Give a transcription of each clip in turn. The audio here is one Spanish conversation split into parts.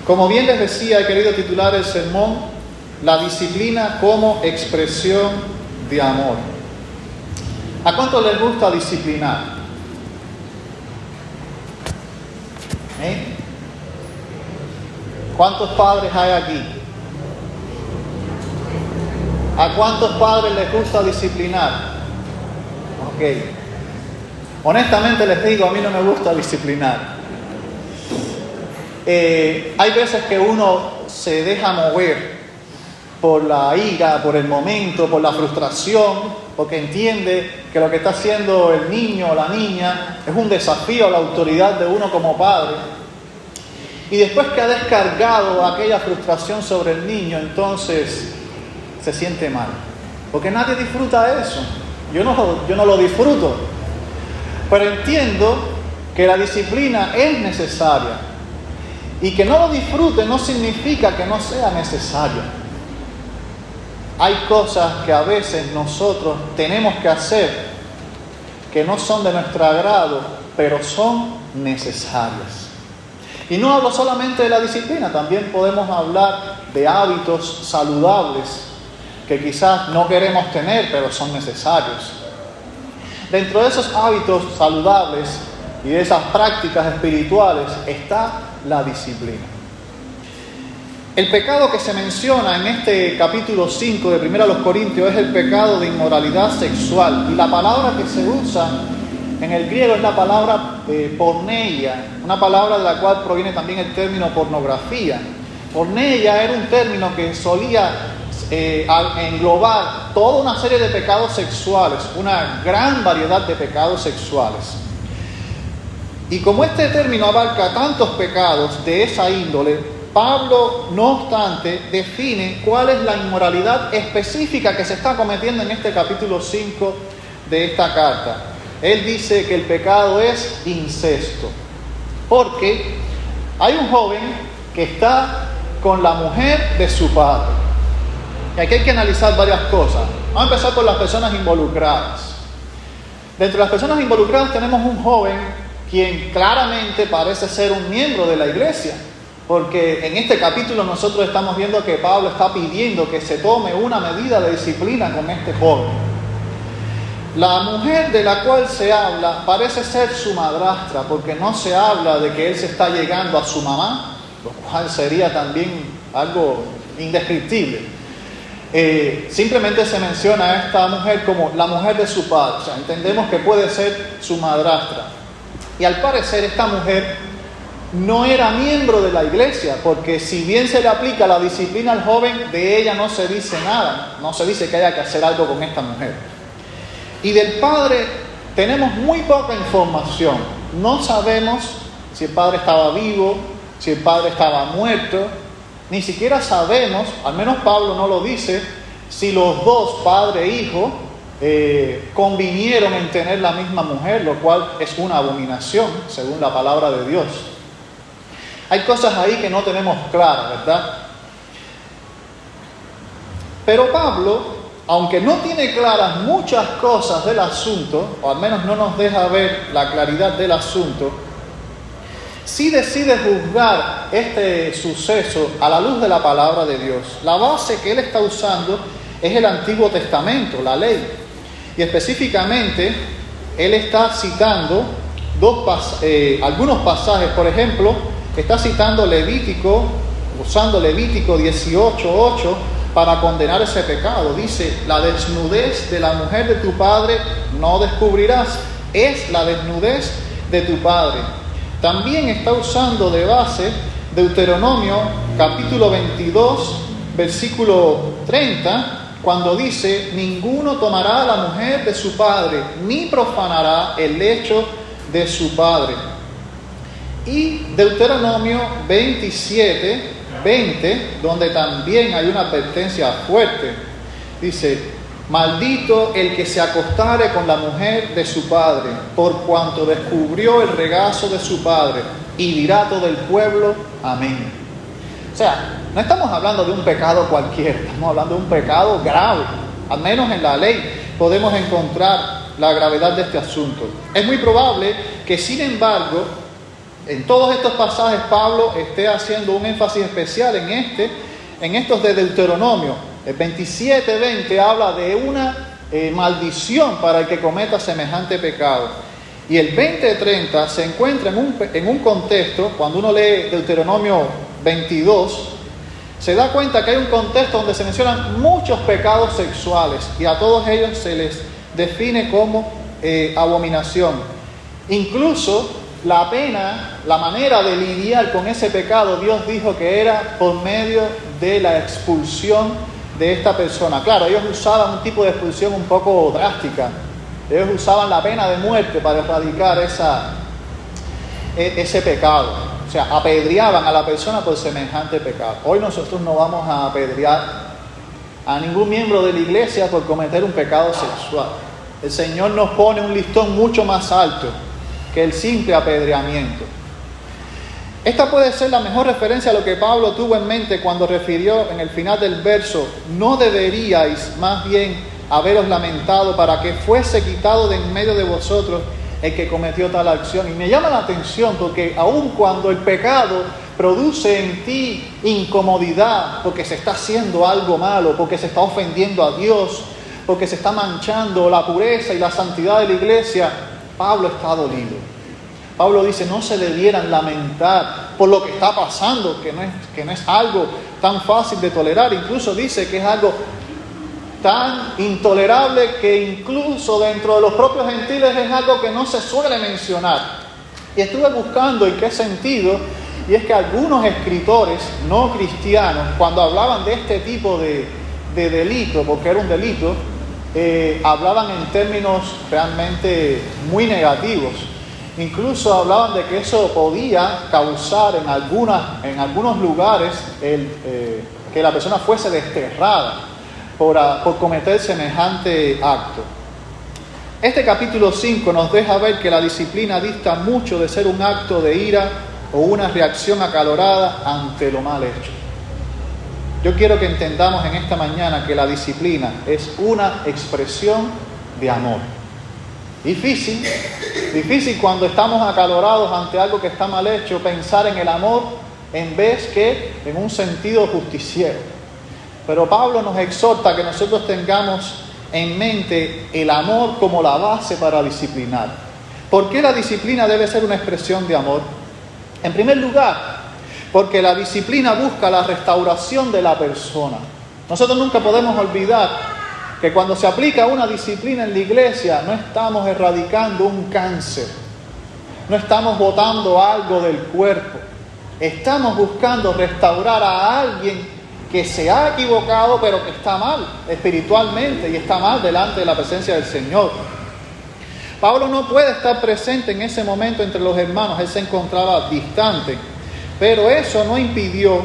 Como bien les decía, he querido titular el sermón, La disciplina como expresión de amor. ¿A cuánto les gusta disciplinar? ¿Cuántos padres hay aquí? ¿A cuántos padres les gusta disciplinar? Ok. Honestamente les digo, a mí no me gusta disciplinar. Hay veces que uno se deja mover por la ira, por el momento, por la frustración, porque entiende que lo que está haciendo el niño o la niña es un desafío a la autoridad de uno como padre. Y después que ha descargado aquella frustración sobre el niño, entonces se siente mal. Porque nadie disfruta eso. Yo no lo disfruto. Pero entiendo que la disciplina es necesaria. Y que no lo disfrute no significa que no sea necesaria. Hay cosas que a veces nosotros tenemos que hacer que no son de nuestro agrado, pero son necesarias. Y no hablo solamente de la disciplina, también podemos hablar de hábitos saludables que quizás no queremos tener, pero son necesarios. Dentro de esos hábitos saludables y de esas prácticas espirituales está la disciplina. El pecado que se menciona en este capítulo 5 de 1 Corintios es el pecado de inmoralidad sexual. Y la palabra que se usa en el griego es la palabra porneia, una palabra de la cual proviene también el término pornografía. Porneia era un término que solía englobar toda una serie de pecados sexuales, una gran variedad de pecados sexuales. Y como este término abarca tantos pecados de esa índole, Pablo, no obstante, define cuál es la inmoralidad específica que se está cometiendo en este capítulo 5 de esta carta. Él dice que el pecado es incesto, porque hay un joven que está con la mujer de su padre. Y aquí hay que analizar varias cosas. Vamos a empezar por las personas involucradas. Dentro de las personas involucradas tenemos un joven quien claramente parece ser un miembro de la iglesia, porque en este capítulo nosotros estamos viendo que Pablo está pidiendo que se tome una medida de disciplina con este joven. La mujer de la cual se habla parece ser su madrastra, porque no se habla de que él se está llegando a su mamá, lo cual sería también algo indescriptible. Simplemente se menciona a esta mujer como la mujer de su padre, o sea, entendemos que puede ser su madrastra. Y al parecer esta mujer no era miembro de la iglesia, porque si bien se le aplica la disciplina al joven, de ella no se dice nada, no se dice que haya que hacer algo con esta mujer. Y del padre tenemos muy poca información, no sabemos si el padre estaba vivo, si el padre estaba muerto, ni siquiera sabemos, al menos Pablo no lo dice, si los dos, padre e hijo, convinieron en tener la misma mujer, lo cual es una abominación, según la palabra de Dios. Hay cosas ahí que no tenemos claras, ¿verdad? Pero Pablo, aunque no tiene claras muchas cosas del asunto, o al menos no nos deja ver la claridad del asunto, sí decide juzgar este suceso a la luz de la palabra de Dios. La base que él está usando es el Antiguo Testamento, la ley. Y específicamente, él está citando algunos pasajes. Por ejemplo, está citando Levítico, usando Levítico 18:8 para condenar ese pecado. Dice, la desnudez de la mujer de tu padre no descubrirás. Es la desnudez de tu padre. También está usando de base Deuteronomio capítulo 22, versículo 30, cuando dice, ninguno tomará a la mujer de su padre, ni profanará el lecho de su padre. Y Deuteronomio 27, 20, donde también hay una advertencia fuerte. Dice, maldito el que se acostare con la mujer de su padre, por cuanto descubrió el regazo de su padre, y dirá todo el pueblo, amén. O sea, no estamos hablando de un pecado cualquiera, estamos hablando de un pecado grave. Al menos en la ley podemos encontrar la gravedad de este asunto. Es muy probable que, sin embargo, en todos estos pasajes Pablo esté haciendo un énfasis especial en estos de Deuteronomio. El 27:20 habla de una maldición para el que cometa semejante pecado. Y el 20:30 se encuentra en un contexto, cuando uno lee Deuteronomio 22, se da cuenta que hay un contexto donde se mencionan muchos pecados sexuales y a todos ellos se les define como abominación. Incluso la pena, la manera de lidiar con ese pecado, Dios dijo que era por medio de la expulsión de esta persona. Claro, ellos usaban un tipo de expulsión un poco drástica. Ellos usaban la pena de muerte para erradicar ese pecado. O sea, apedreaban a la persona por semejante pecado. Hoy nosotros no vamos a apedrear a ningún miembro de la iglesia por cometer un pecado sexual. El Señor nos pone un listón mucho más alto que el simple apedreamiento. Esta puede ser la mejor referencia a lo que Pablo tuvo en mente cuando refirió en el final del verso: no deberíais más bien haberos lamentado para que fuese quitado de en medio de vosotros el que cometió tal acción. Y me llama la atención porque aun cuando el pecado produce en ti incomodidad porque se está haciendo algo malo, porque se está ofendiendo a Dios, porque se está manchando la pureza y la santidad de la iglesia, Pablo está dolido. Pablo dice, no se debieran lamentar por lo que está pasando, que no es algo tan fácil de tolerar. Incluso dice que es algo tan intolerable que incluso dentro de los propios gentiles es algo que no se suele mencionar. Y estuve buscando en qué sentido, y es que algunos escritores no cristianos, cuando hablaban de este tipo de delito, porque era un delito, hablaban en términos realmente muy negativos. Incluso hablaban de que eso podía causar en algunos lugares que la persona fuese desterrada por cometer semejante acto. Este capítulo 5 nos deja ver que la disciplina dista mucho de ser un acto de ira o una reacción acalorada ante lo mal hecho. Yo quiero que entendamos en esta mañana que la disciplina es una expresión de amor. Difícil cuando estamos acalorados ante algo que está mal hecho, pensar en el amor en vez que en un sentido justiciero. Pero Pablo nos exhorta a que nosotros tengamos en mente el amor como la base para disciplinar. ¿Por qué la disciplina debe ser una expresión de amor? En primer lugar, porque la disciplina busca la restauración de la persona. Nosotros nunca podemos olvidar que cuando se aplica una disciplina en la iglesia, no estamos erradicando un cáncer, no estamos botando algo del cuerpo, estamos buscando restaurar a alguien que se ha equivocado, pero que está mal espiritualmente y está mal delante de la presencia del Señor. Pablo no puede estar presente en ese momento entre los hermanos, él se encontraba distante, pero eso no impidió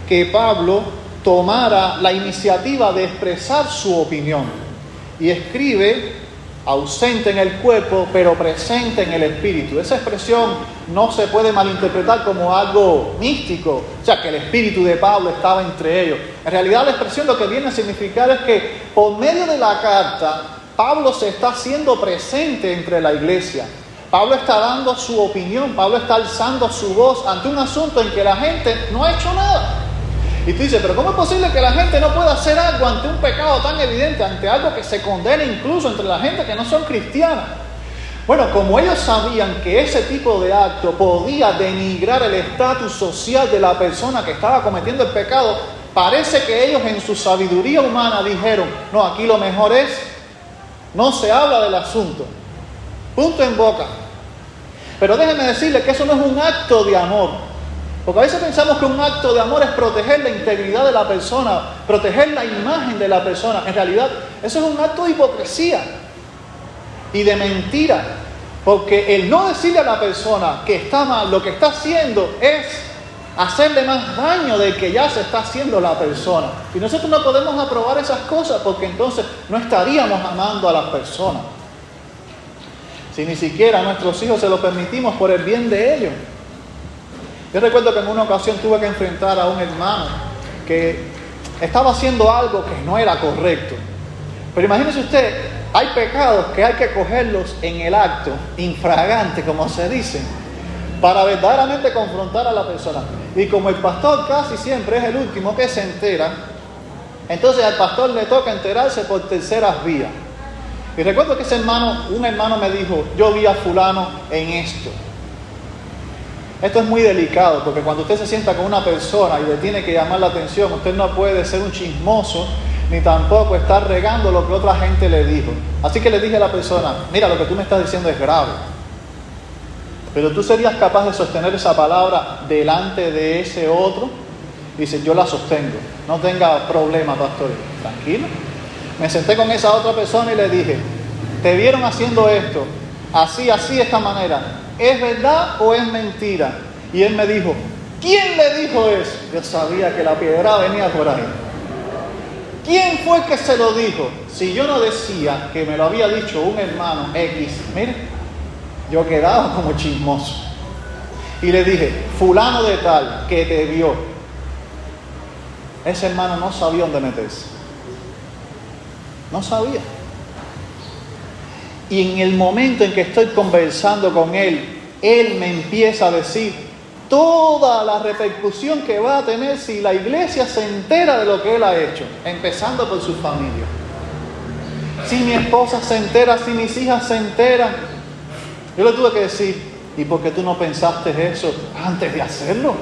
que Pablo tomara la iniciativa de expresar su opinión y escribe ausente en el cuerpo pero presente en el espíritu. Esa expresión no se puede malinterpretar como algo místico, o sea que el espíritu de Pablo estaba entre ellos. En realidad la expresión lo que viene a significar es que por medio de la carta Pablo se está haciendo presente entre la iglesia. Pablo está dando su opinión, Pablo está alzando su voz ante un asunto en que la gente no ha hecho nada. Y tú dices, pero ¿cómo es posible que la gente no pueda hacer algo ante un pecado tan evidente, ante algo que se condena incluso entre la gente que no son cristianas? Bueno, como ellos sabían que ese tipo de acto podía denigrar el estatus social de la persona que estaba cometiendo el pecado, parece que ellos en su sabiduría humana dijeron, no, aquí lo mejor es, no se habla del asunto, punto en boca. Pero déjenme decirles que eso no es un acto de amor. Porque a veces pensamos que un acto de amor es proteger la integridad de la persona, proteger la imagen de la persona. En realidad, eso es un acto de hipocresía y de mentira. Porque el no decirle a la persona que está mal, lo que está haciendo es hacerle más daño del que ya se está haciendo la persona. Y nosotros no podemos aprobar esas cosas porque entonces no estaríamos amando a las personas. Si ni siquiera a nuestros hijos se lo permitimos por el bien de ellos. Yo recuerdo que en una ocasión tuve que enfrentar a un hermano que estaba haciendo algo que no era correcto. Pero imagínese usted, hay pecados que hay que cogerlos en el acto, infragante, como se dice, para verdaderamente confrontar a la persona. Y como el pastor casi siempre es el último que se entera, entonces al pastor le toca enterarse por terceras vías. Y recuerdo que un hermano me dijo, yo vi a fulano en esto. Esto es muy delicado, porque cuando usted se sienta con una persona y le tiene que llamar la atención, usted no puede ser un chismoso, ni tampoco estar regando lo que otra gente le dijo. Así que le dije a la persona, mira, lo que tú me estás diciendo es grave, pero tú serías capaz de sostener esa palabra delante de ese otro. Dice, yo la sostengo, no tenga problema, pastor. Tranquilo. Me senté con esa otra persona y le dije, te vieron haciendo esto, así, de esta manera, ¿es verdad o es mentira? Y él me dijo, ¿quién le dijo eso? Yo sabía que la piedra venía por ahí. ¿Quién fue que se lo dijo? Si yo no decía que me lo había dicho un hermano X, mire, yo quedaba como chismoso. Y le dije, fulano de tal, que te vio. Ese hermano no sabía dónde meterse. No sabía. Y en el momento en que estoy conversando con él, él me empieza a decir toda la repercusión que va a tener si la iglesia se entera de lo que él ha hecho, empezando por su familia. Si mi esposa se entera, si mis hijas se enteran. Yo le tuve que decir, ¿y por qué tú no pensaste eso antes de hacerlo?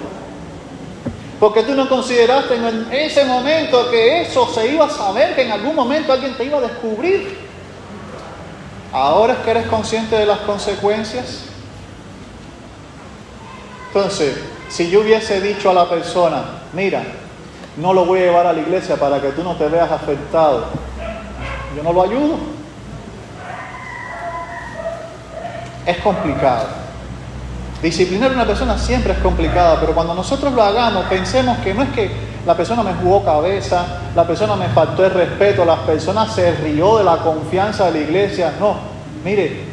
¿Por qué tú no consideraste en ese momento que eso se iba a saber, que en algún momento alguien te iba a descubrir? ¿Ahora es que eres consciente de las consecuencias? Entonces, si yo hubiese dicho a la persona, mira, no lo voy a llevar a la iglesia para que tú no te veas afectado, yo no lo ayudo. Es complicado. Disciplinar a una persona siempre es complicada, pero cuando nosotros lo hagamos, pensemos que no es que la persona me jugó cabeza, la persona me faltó el respeto, la persona se rió de la confianza de la iglesia. No, mire,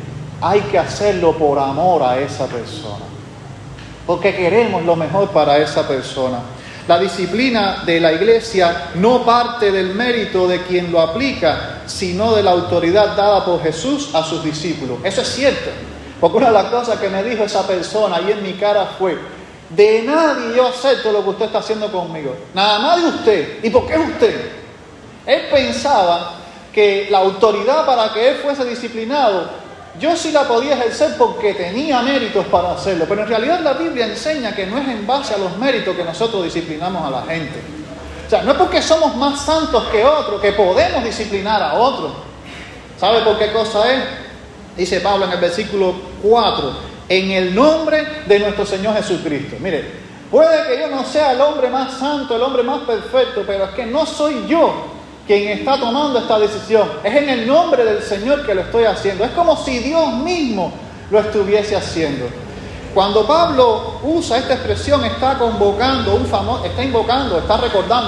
hay que hacerlo por amor a esa persona, porque queremos lo mejor para esa persona. La disciplina de la iglesia no parte del mérito de quien lo aplica, sino de la autoridad dada por Jesús a sus discípulos. Eso es cierto. Porque una de las cosas que me dijo esa persona ahí en mi cara fue, de nadie yo acepto lo que usted está haciendo conmigo, nada más de usted. ¿Y por qué usted? Él pensaba que la autoridad para que él fuese disciplinado, yo sí la podía ejercer porque tenía méritos para hacerlo, pero en realidad la Biblia enseña que no es en base a los méritos que nosotros disciplinamos a la gente. O sea, no es porque somos más santos que otros que podemos disciplinar a otros. ¿Sabe por qué cosa es? Dice Pablo en el versículo 4, en el nombre de nuestro Señor Jesucristo. Mire, puede que yo no sea el hombre más santo, el hombre más perfecto, pero es que no soy yo quien está tomando esta decisión. Es en el nombre del Señor que lo estoy haciendo. Es como si Dios mismo lo estuviese haciendo. Cuando Pablo usa esta expresión, está recordando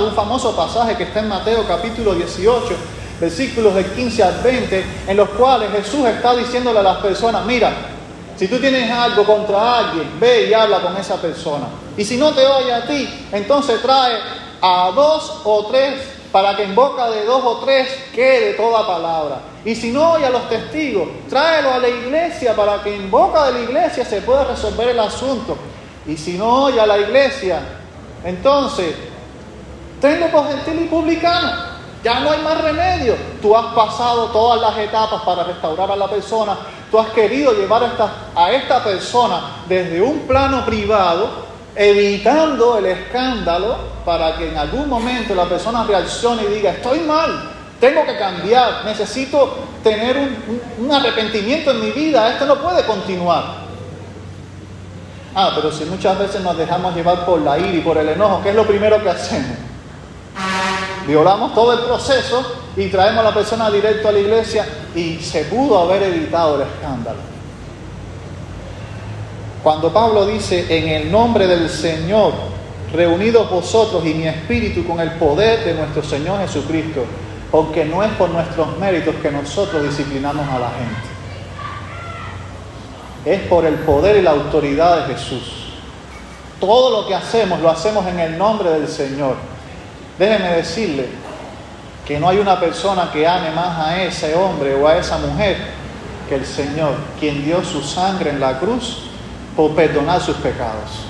un famoso pasaje que está en Mateo capítulo 18, versículos del 15 al 20, en los cuales Jesús está diciéndole a las personas, mira, si tú tienes algo contra alguien, ve y habla con esa persona. Y si no te oye a ti, entonces trae a 2 o 3, para que en boca de 2 o 3 quede toda palabra. Y si no oye a los testigos, tráelo a la iglesia, para que en boca de la iglesia se pueda resolver el asunto. Y si no oye a la iglesia, entonces, tenlo por gentil y publicano. Ya no hay más remedio. Tú has pasado todas las etapas para restaurar a la persona. Tú has querido llevar a esta persona desde un plano privado, evitando el escándalo, para que en algún momento la persona reaccione y diga, estoy mal, tengo que cambiar, necesito tener un arrepentimiento en mi vida, esto no puede continuar. Pero si muchas veces nos dejamos llevar por la ira y por el enojo, ¿qué es lo primero que hacemos? Violamos todo el proceso y traemos a la persona directo a la iglesia, y se pudo haber evitado el escándalo. Cuando Pablo dice, en el nombre del Señor, reunidos vosotros y mi espíritu con el poder de nuestro Señor Jesucristo, porque no es por nuestros méritos que nosotros disciplinamos a la gente. Es por el poder y la autoridad de Jesús. Todo lo que hacemos, lo hacemos en el nombre del Señor. Déjeme decirle que no hay una persona que ame más a ese hombre o a esa mujer que el Señor, quien dio su sangre en la cruz por perdonar sus pecados.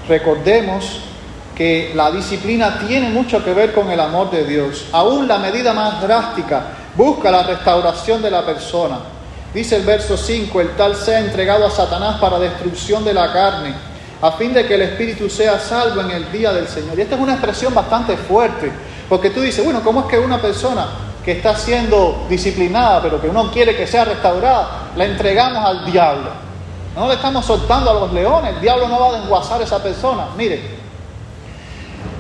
Recordemos que la disciplina tiene mucho que ver con el amor de Dios. Aún la medida más drástica busca la restauración de la persona. Dice el verso 5, el tal sea entregado a Satanás para destrucción de la carne, a fin de que el espíritu sea salvo en el día del Señor. Y esta es una expresión bastante fuerte, porque tú dices, bueno, ¿cómo es que una persona que está siendo disciplinada, pero que uno quiere que sea restaurada, la entregamos al diablo? No le estamos soltando a los leones, el diablo no va a desguazar a esa persona. Mire,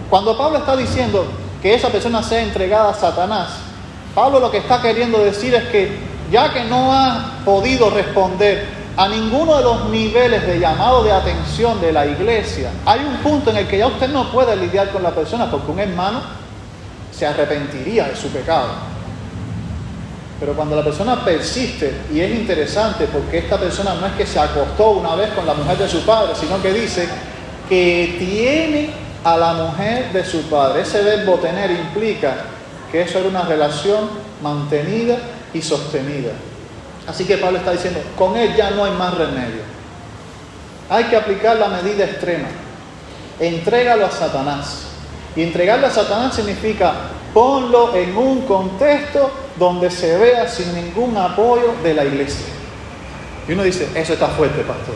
cuando Pablo está diciendo que esa persona sea entregada a Satanás, Pablo lo que está queriendo decir es que ya que no ha podido responder a ninguno de los niveles de llamado de atención de la iglesia, hay un punto en el que ya usted no puede lidiar con la persona, porque un hermano se arrepentiría de su pecado. Pero cuando la persona persiste, y es interesante porque esta persona no es que se acostó una vez con la mujer de su padre, sino que dice que tiene a la mujer de su padre. Ese verbo tener implica que eso era una relación mantenida y sostenida. Así que Pablo está diciendo, con él ya no hay más remedio. Hay que aplicar la medida extrema. Entrégalo a Satanás. Y entregarlo a Satanás significa ponlo en un contexto donde se vea sin ningún apoyo de la iglesia. Y uno dice, eso está fuerte, pastor.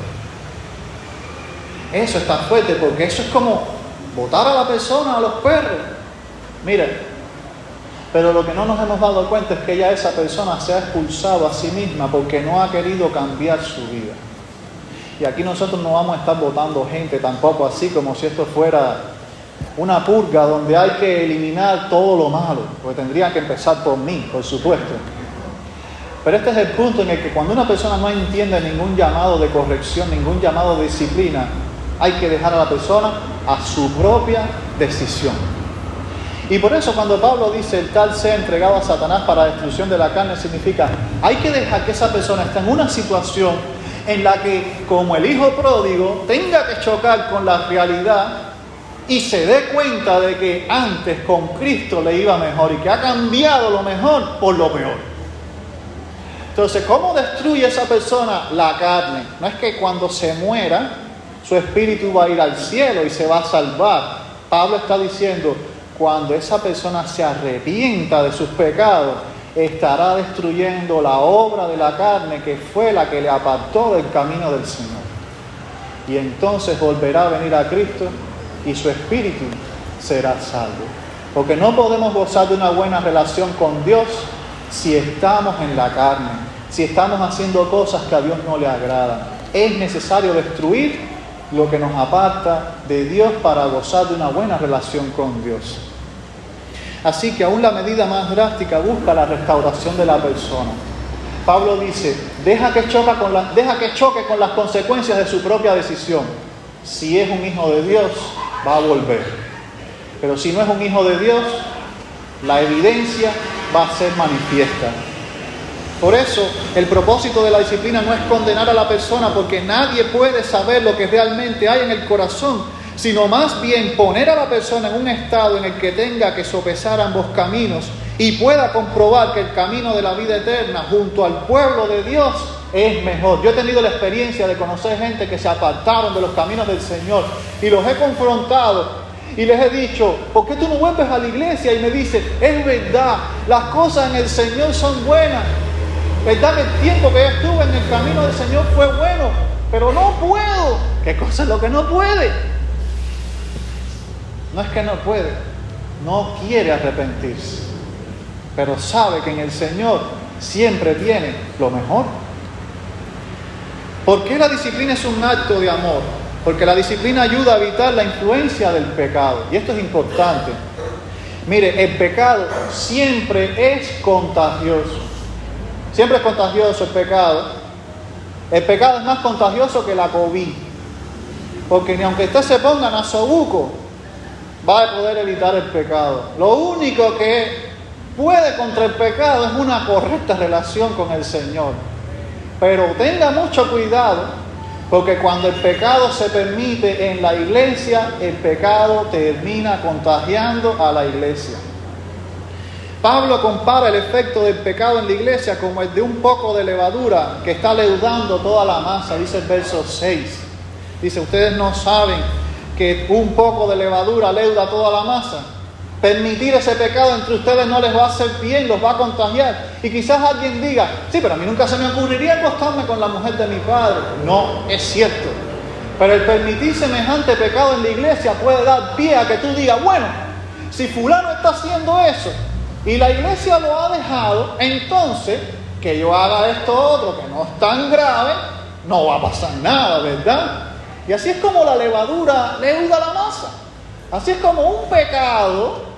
Eso está fuerte, porque eso es como botar a la persona a los perros. Mire, pero lo que no nos hemos dado cuenta es que ya esa persona se ha expulsado a sí misma porque no ha querido cambiar su vida. Y aquí nosotros no vamos a estar botando gente tampoco así como si esto fuera una purga donde hay que eliminar todo lo malo, porque tendría que empezar por mí, por supuesto. Pero este es el punto en el que cuando una persona no entiende ningún llamado de corrección, ningún llamado de disciplina, hay que dejar a la persona a su propia decisión. Y por eso cuando Pablo dice el tal sea entregado a Satanás para destrucción de la carne, significa hay que dejar que esa persona esté en una situación en la que, como el hijo pródigo, tenga que chocar con la realidad y se dé cuenta de que antes con Cristo le iba mejor y que ha cambiado lo mejor por lo peor. Entonces, ¿cómo destruye esa persona la carne? No es que cuando se muera su espíritu va a ir al cielo y se va a salvar. Pablo está diciendo, cuando esa persona se arrepienta de sus pecados, estará destruyendo la obra de la carne que fue la que le apartó del camino del Señor. Y entonces volverá a venir a Cristo y su espíritu será salvo. Porque no podemos gozar de una buena relación con Dios si estamos en la carne, si estamos haciendo cosas que a Dios no le agradan. Es necesario destruir lo que nos aparta de Dios para gozar de una buena relación con Dios. Así que aún la medida más drástica busca la restauración de la persona. Pablo dice, deja que choque con las consecuencias de su propia decisión. Si es un hijo de Dios, va a volver. Pero si no es un hijo de Dios, la evidencia va a ser manifiesta. Por eso, el propósito de la disciplina no es condenar a la persona, porque nadie puede saber lo que realmente hay en el corazón, sino más bien poner a la persona en un estado en el que tenga que sopesar ambos caminos y pueda comprobar que el camino de la vida eterna junto al pueblo de Dios es mejor. Yo he tenido la experiencia de conocer gente que se apartaron de los caminos del Señor y los he confrontado y les he dicho, ¿por qué tú no vuelves a la iglesia? Y me dicen, es verdad, las cosas en el Señor son buenas. ¿Verdad que el tiempo que yo estuve en el camino del Señor fue bueno? Pero no puedo. ¿Qué cosa es lo que no puede? No es que no puede, no quiere arrepentirse, pero sabe que en el Señor siempre tiene lo mejor. ¿Por qué la disciplina es un acto de amor? Porque la disciplina ayuda a evitar la influencia del pecado. Y esto es importante. Mire, el pecado siempre es contagioso. Siempre es contagioso el pecado. El pecado es más contagioso que la COVID. Porque ni aunque usted se ponga nasobuco, va a poder evitar el pecado. Lo único que puede contra el pecado es una correcta relación con el Señor. Pero tenga mucho cuidado, porque cuando el pecado se permite en la iglesia, el pecado termina contagiando a la iglesia. Pablo compara el efecto del pecado en la iglesia como el de un poco de levadura que está leudando toda la masa, dice el verso 6. Dice, ustedes no saben que un poco de levadura leuda toda la masa. Permitir ese pecado entre ustedes no les va a hacer bien, los va a contagiar. Y quizás alguien diga, sí, pero a mí nunca se me ocurriría acostarme con la mujer de mi padre. No, es cierto. Pero el permitir semejante pecado en la iglesia puede dar pie a que tú digas, bueno, si fulano está haciendo eso y la iglesia lo ha dejado, entonces que yo haga esto otro que no es tan grave, no va a pasar nada, ¿verdad? Y así es como la levadura leuda la masa. Así es como un pecado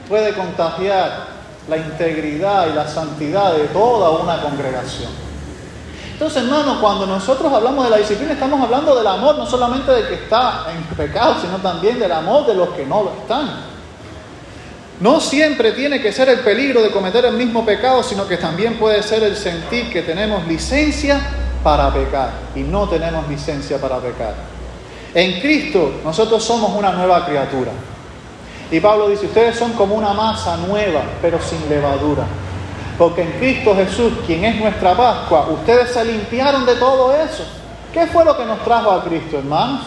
puede contagiar la integridad y la santidad de toda una congregación. Entonces, hermanos, cuando nosotros hablamos de la disciplina, estamos hablando del amor, no solamente del que está en pecado, sino también del amor de los que no lo están. No siempre tiene que ser el peligro de cometer el mismo pecado, sino que también puede ser el sentir que tenemos licencia para pecar y no tenemos licencia para pecar. En Cristo nosotros somos una nueva criatura. Y Pablo dice, ustedes son como una masa nueva, pero sin levadura. Porque en Cristo Jesús, quien es nuestra Pascua, ustedes se limpiaron de todo eso. ¿Qué fue lo que nos trajo a Cristo, hermanos?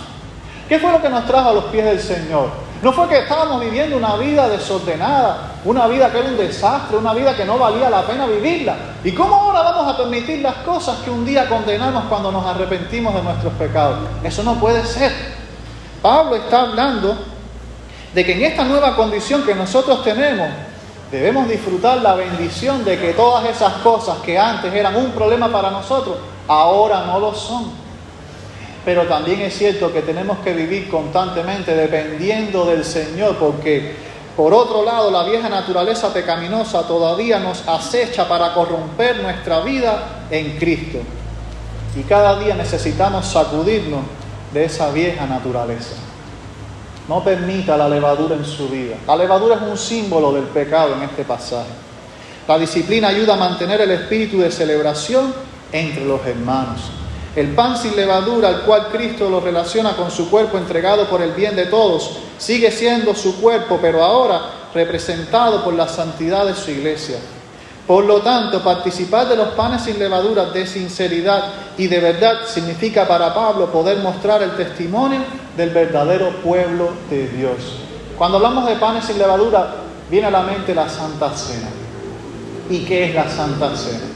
¿Qué fue lo que nos trajo a los pies del Señor? No fue que estábamos viviendo una vida desordenada, una vida que era un desastre, una vida que no valía la pena vivirla. ¿Y cómo ahora vamos a permitir las cosas que un día condenamos cuando nos arrepentimos de nuestros pecados? Eso no puede ser. Pablo está hablando de que en esta nueva condición que nosotros tenemos, debemos disfrutar la bendición de que todas esas cosas que antes eran un problema para nosotros, ahora no lo son. Pero también es cierto que tenemos que vivir constantemente dependiendo del Señor, porque por otro lado la vieja naturaleza pecaminosa todavía nos acecha para corromper nuestra vida en Cristo. Y cada día necesitamos sacudirnos de esa vieja naturaleza. No permita la levadura en su vida. La levadura es un símbolo del pecado en este pasaje. La disciplina ayuda a mantener el espíritu de celebración entre los hermanos. El pan sin levadura, al cual Cristo lo relaciona con su cuerpo entregado por el bien de todos, sigue siendo su cuerpo, pero ahora representado por la santidad de su iglesia. Por lo tanto, participar de los panes sin levadura de sinceridad y de verdad significa para Pablo poder mostrar el testimonio del verdadero pueblo de Dios. Cuando hablamos de panes sin levadura, viene a la mente la Santa Cena. ¿Y qué es la Santa Cena?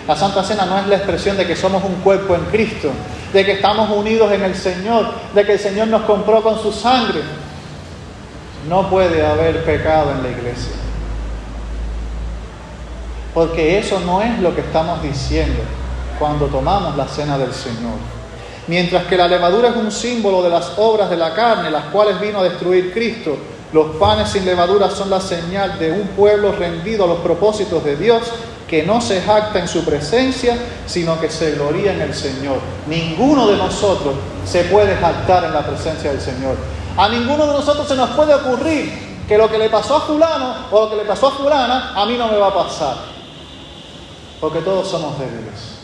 La Santa Cena no es la expresión de que somos un cuerpo en Cristo, de que estamos unidos en el Señor, de que el Señor nos compró con su sangre. No puede haber pecado en la iglesia. Porque eso no es lo que estamos diciendo cuando tomamos la cena del Señor. Mientras que la levadura es un símbolo de las obras de la carne, las cuales vino a destruir Cristo, los panes sin levadura son la señal de un pueblo rendido a los propósitos de Dios, que no se jacta en su presencia, sino que se gloría en el Señor. Ninguno de nosotros se puede jactar en la presencia del Señor. A ninguno de nosotros se nos puede ocurrir que lo que le pasó a fulano o lo que le pasó a fulana, a mí no me va a pasar. Porque todos somos débiles.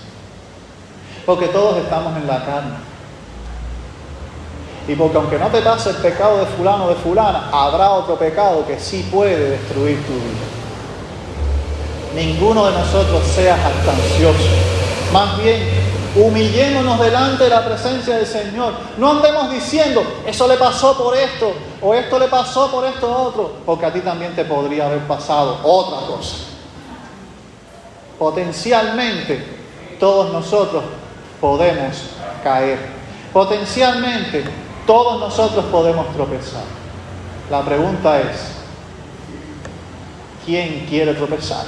Porque todos estamos en la carne. Y porque aunque no te pase el pecado de fulano o de fulana, habrá otro pecado que sí puede destruir tu vida. Ninguno de nosotros sea jactancioso. Más bien, humillémonos delante de la presencia del Señor. No andemos diciendo, eso le pasó por esto, o esto le pasó por esto otro, porque a ti también te podría haber pasado otra cosa. Potencialmente, todos nosotros podemos caer. Potencialmente, todos nosotros podemos tropezar. La pregunta es, ¿quién quiere tropezar?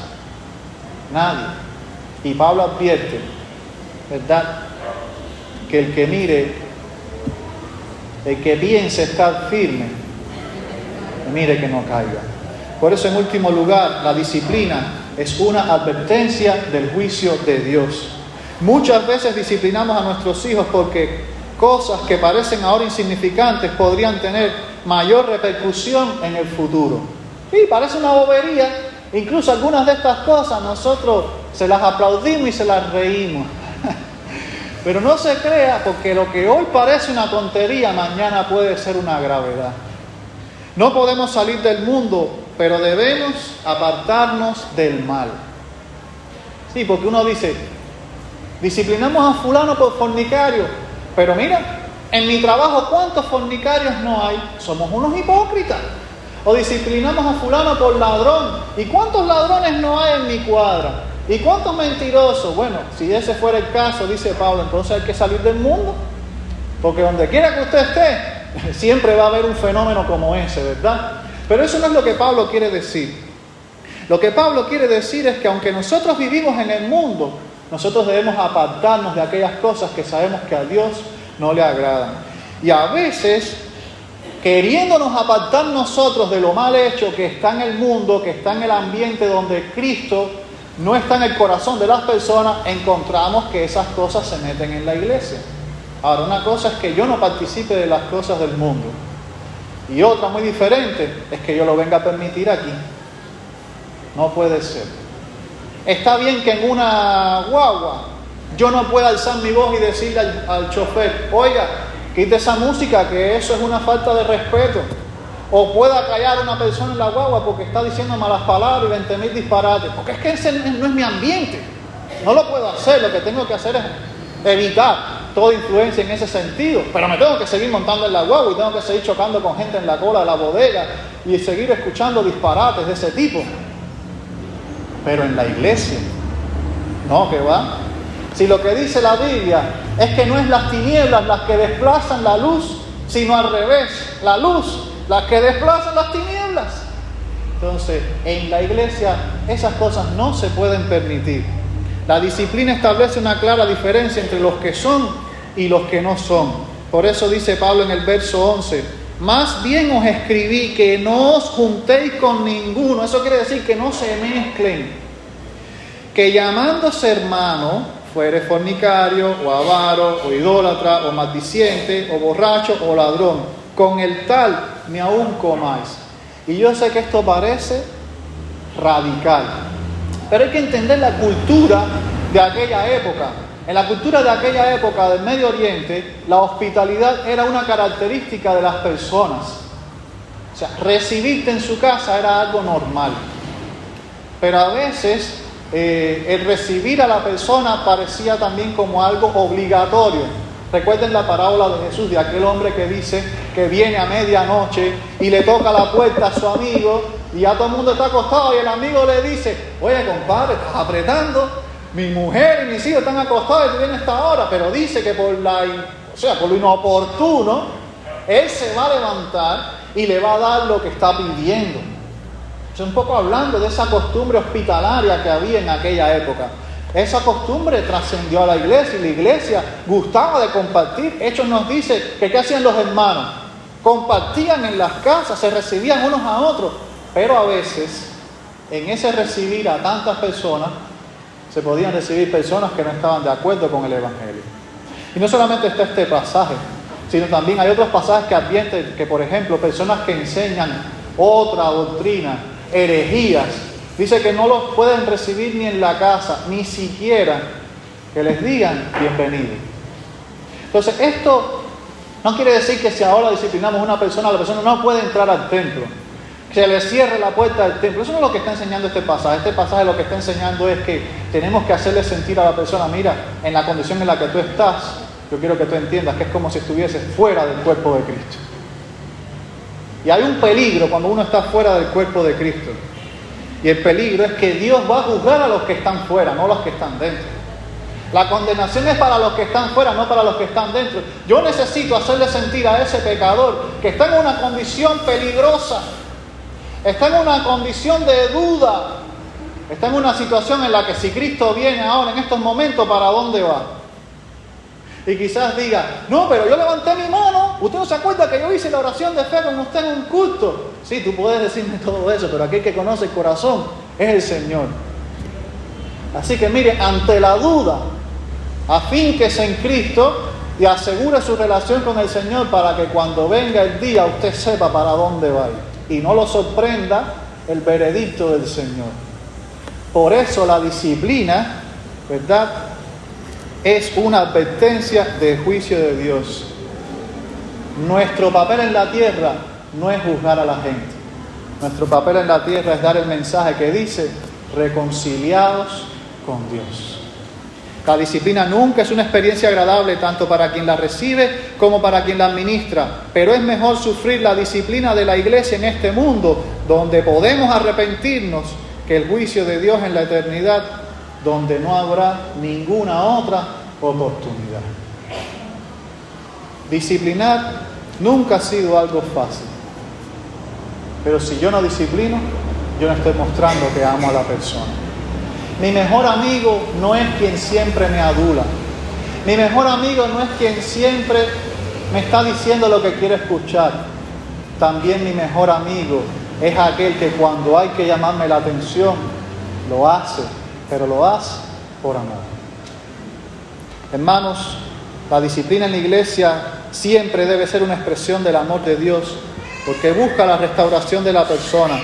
Nadie. Y Pablo advierte, ¿verdad?, que el que mire, el que piense estar firme, mire que no caiga. Por eso, en último lugar, la disciplina es una advertencia del juicio de Dios. Muchas veces disciplinamos a nuestros hijos porque cosas que parecen ahora insignificantes podrían tener mayor repercusión en el futuro. Y parece una bobería. Incluso algunas de estas cosas nosotros se las aplaudimos y se las reímos. Pero no se crea, porque lo que hoy parece una tontería, mañana puede ser una gravedad. No podemos salir del mundo pero debemos apartarnos del mal. Sí, porque uno dice, disciplinamos a fulano por fornicario, pero mira, en mi trabajo, ¿cuántos fornicarios no hay? Somos unos hipócritas. O disciplinamos a fulano por ladrón, ¿y cuántos ladrones no hay en mi cuadra? ¿Y cuántos mentirosos? Bueno, si ese fuera el caso, dice Pablo, entonces hay que salir del mundo, porque donde quiera que usted esté, siempre va a haber un fenómeno como ese, ¿verdad? Pero eso no es lo que Pablo quiere decir. Lo que Pablo quiere decir es que aunque nosotros vivimos en el mundo, nosotros debemos apartarnos de aquellas cosas que sabemos que a Dios no le agradan. Y a veces, queriéndonos apartar nosotros de lo mal hecho que está en el mundo, que está en el ambiente donde Cristo no está en el corazón de las personas, encontramos que esas cosas se meten en la iglesia. Ahora, una cosa es que yo no participe de las cosas del mundo, y otra muy diferente es que yo lo venga a permitir aquí. No puede ser. Está bien que en una guagua yo no pueda alzar mi voz y decirle al chofer, oiga, quite esa música, que eso es una falta de respeto. O pueda callar a una persona en la guagua porque está diciendo malas palabras y 20.000 disparates. Porque es que ese no es mi ambiente. No lo puedo hacer. Lo que tengo que hacer es evitar toda influencia en ese sentido. Pero me tengo que seguir montando en la guagua y tengo que seguir chocando con gente en la cola de la bodega y seguir escuchando disparates de ese tipo. Pero en la iglesia, no, que va. Si lo que dice la Biblia es que no es las tinieblas las que desplazan la luz, sino al revés, la luz las que desplazan las tinieblas. Entonces, en la iglesia esas cosas no se pueden permitir. La disciplina establece una clara diferencia entre los que son y los que no son. Por eso dice Pablo en el verso 11, más bien os escribí que no os juntéis con ninguno. Eso quiere decir que no se mezclen. Que llamándose hermano fuere fornicario, o avaro, o idólatra, o maldiciente, o borracho, o ladrón, con el tal ni aun comáis. Y yo sé que esto parece radical, pero hay que entender la cultura de aquella época. En la cultura de aquella época del Medio Oriente, la hospitalidad era una característica de las personas. O sea, recibirte en su casa era algo normal. Pero a veces el recibir a la persona parecía también como algo obligatorio. Recuerden la parábola de Jesús de aquel hombre que dice que viene a medianoche y le toca la puerta a su amigo y ya todo el mundo está acostado y el amigo le dice, oye compadre, estás apretando, mi mujer y mis hijos están acostados y tú vienes a esta hora, pero dice que por lo inoportuno, él se va a levantar y le va a dar lo que está pidiendo. Un poco hablando de esa costumbre hospitalaria que había en aquella época. Esa costumbre trascendió a la iglesia y la iglesia gustaba de compartir. Hechos nos dice que ¿qué hacían los hermanos? Compartían en las casas, se recibían unos a otros, pero a veces en ese recibir a tantas personas se podían recibir personas que no estaban de acuerdo con el evangelio. Y no solamente está este pasaje, sino también hay otros pasajes que advierten que, por ejemplo, personas que enseñan otra doctrina, herejías, dice que no los pueden recibir ni en la casa, ni siquiera que les digan bienvenido. Entonces, esto no quiere decir que si ahora disciplinamos a una persona, la persona no puede entrar al templo, que se le cierre la puerta del templo. Eso no es lo que está enseñando este pasaje. Este pasaje lo que está enseñando es que tenemos que hacerle sentir a la persona, mira, en la condición en la que tú estás, yo quiero que tú entiendas que es como si estuvieses fuera del cuerpo de Cristo. Y hay un peligro cuando uno está fuera del cuerpo de Cristo. Y el peligro es que Dios va a juzgar a los que están fuera, no a los que están dentro. La condenación es para los que están fuera, no para los que están dentro. Yo necesito hacerle sentir a ese pecador que está en una condición peligrosa, está en una condición de duda, está en una situación en la que si Cristo viene ahora en estos momentos, ¿para dónde va? Y quizás diga, no, pero yo levanté mi mano, usted no se acuerda que yo hice la oración de fe con usted en un culto. Sí, tú puedes decirme todo eso, pero aquel que conoce el corazón es el Señor. Así que mire, ante la duda, afínquese en Cristo y asegure su relación con el Señor para que cuando venga el día usted sepa para dónde va y no lo sorprenda el veredicto del Señor. Por eso la disciplina, ¿verdad?, es una advertencia de juicio de Dios. Nuestro papel en la tierra no es juzgar a la gente. Nuestro papel en la tierra es dar el mensaje que dice, reconciliados con Dios. La disciplina nunca es una experiencia agradable tanto para quien la recibe como para quien la administra, pero es mejor sufrir la disciplina de la iglesia en este mundo, donde podemos arrepentirnos, que el juicio de Dios en la eternidad, donde no habrá ninguna otra oportunidad. Disciplinar nunca ha sido algo fácil, pero si yo no disciplino, yo no estoy mostrando que amo a la persona. Mi mejor amigo no es quien siempre me adula. Mi mejor amigo no es quien siempre me está diciendo lo que quiere escuchar. También mi mejor amigo es aquel que cuando hay que llamarme la atención, lo hace, pero lo hace por amor. Hermanos, la disciplina en la iglesia siempre debe ser una expresión del amor de Dios, porque busca la restauración de la persona,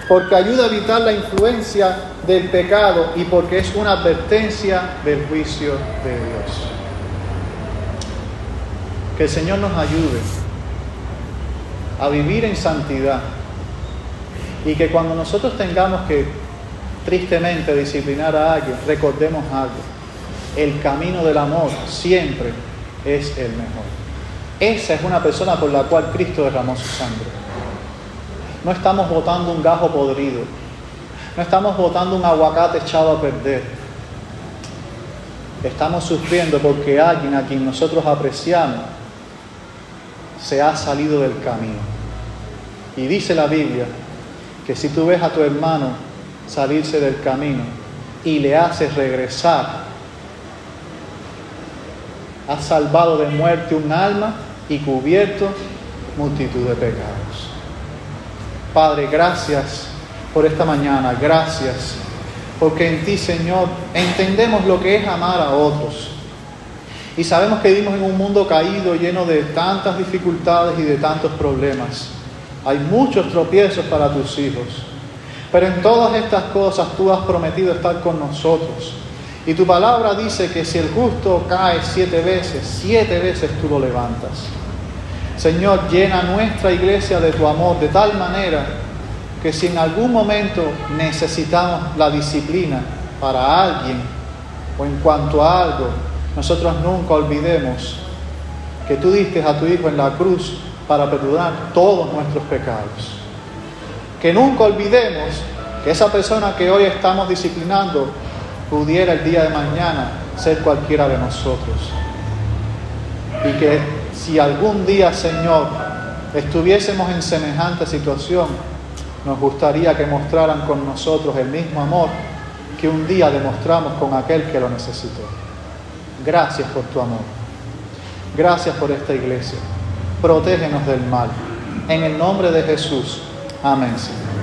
porque ayuda a evitar la influencia del pecado y porque es una advertencia del juicio de Dios. Que el Señor nos ayude a vivir en santidad y que cuando nosotros tengamos que tristemente disciplinar a alguien, recordemos algo: el camino del amor siempre es el mejor. Esa es una persona por la cual Cristo derramó su sangre. No estamos botando un gajo podrido. No estamos botando un aguacate echado a perder. Estamos sufriendo porque alguien a quien nosotros apreciamos se ha salido del camino. Y dice la Biblia que si tú ves a tu hermano salirse del camino y le haces regresar, has salvado de muerte un alma y cubierto multitud de pecados. Padre, gracias por esta mañana, gracias, porque en ti, Señor, entendemos lo que es amar a otros. Y sabemos que vivimos en un mundo caído, lleno de tantas dificultades y de tantos problemas. Hay muchos tropiezos para tus hijos. Pero en todas estas cosas tú has prometido estar con nosotros. Y tu palabra dice que si el justo cae 7 veces tú lo levantas. Señor, llena nuestra iglesia de tu amor de tal manera que si en algún momento necesitamos la disciplina para alguien o en cuanto a algo, nosotros nunca olvidemos que tú diste a tu Hijo en la cruz para perdonar todos nuestros pecados. Que nunca olvidemos que esa persona que hoy estamos disciplinando pudiera el día de mañana ser cualquiera de nosotros. Y que si algún día, Señor, estuviésemos en semejante situación, nos gustaría que mostraran con nosotros el mismo amor que un día demostramos con aquel que lo necesitó. Gracias por tu amor. Gracias por esta iglesia. Protégenos del mal. En el nombre de Jesús. Amén, Señor.